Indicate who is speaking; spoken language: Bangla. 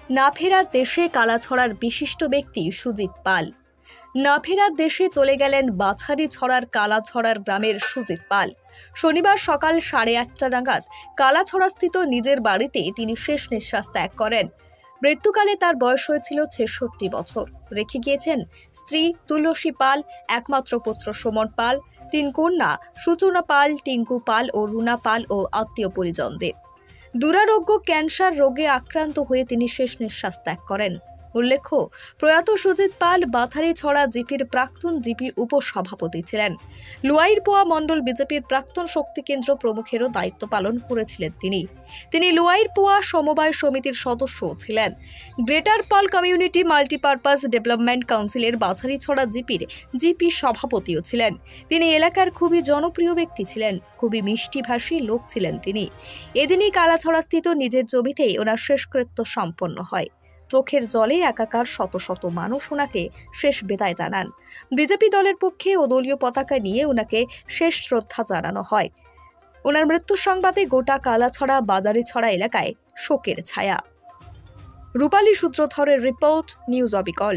Speaker 1: না ফেরার দেশে কালাছড়ার বিশিষ্ট ব্যক্তি সুজিত পাল। না ফেরার দেশে চলে গেলেন বাছারিছড়ার কালাছড়ার গ্রামের সুজিত পাল। শনিবার সকাল 8:30 নাগাদ কালাছড়াস্থিত নিজের বাড়িতে তিনি শেষ নিঃশ্বাস ত্যাগ করেন। মৃত্যুকালে তার বয়স হয়েছিল 66 বছর। রেখে গিয়েছেন স্ত্রী তুলসী পাল, একমাত্র পুত্র সুমন পাল, 3 কন্যা সূচনা পাল, টিঙ্কু পাল ও রুনা পাল ও আত্মীয় পরিজনদের। দুরারোগ্য ক্যান্সার রোগে আক্রান্ত হয়ে তিনি শেষ নিঃশ্বাস ত্যাগ করেন। উল্লেখ্য, প্রয়াত সুজিত পাল বাথারিছড়া জিপির প্রাক্তন জিপি উপসভাপতি ছিলেন। লুয়াইরপোয়া মণ্ডল বিজেপির প্রাক্তন শক্তি কেন্দ্র প্রমুখেরও দায়িত্ব পালন করেছিলেন তিনি লুয়াইরপোয়া সমবায় সমিতির সদস্যও ছিলেন। গ্রেটার পাল কমিউনিটি মাল্টিপারপাস ডেভেলপমেন্ট কাউন্সিলের বাছারিছড়া জিপির জিপি সভাপতিও ছিলেন। তিনি এলাকার খুবই জনপ্রিয় ব্যক্তি ছিলেন, খুবই মিষ্টিভাষী লোক ছিলেন তিনি। এদিনই কালাছড়াস্থিত নিজের জমিতেই ওনার শেষকৃত্য সম্পন্ন হয়। চোখের জলে একাকার শত শত মানুষ ওনাকে শেষ বিদায় জানান। বিজেপি দলের পক্ষে ও দলীয় পতাকা নিয়ে ওনাকে শেষ শ্রদ্ধা জানানো হয়। ওনার মৃত্যুর সংবাদে গোটা কালাছড়া বাজারিছড়া এলাকায় শোকের ছায়া। রূপালী সূত্রধরের রিপোর্ট, নিউজ অবিকল।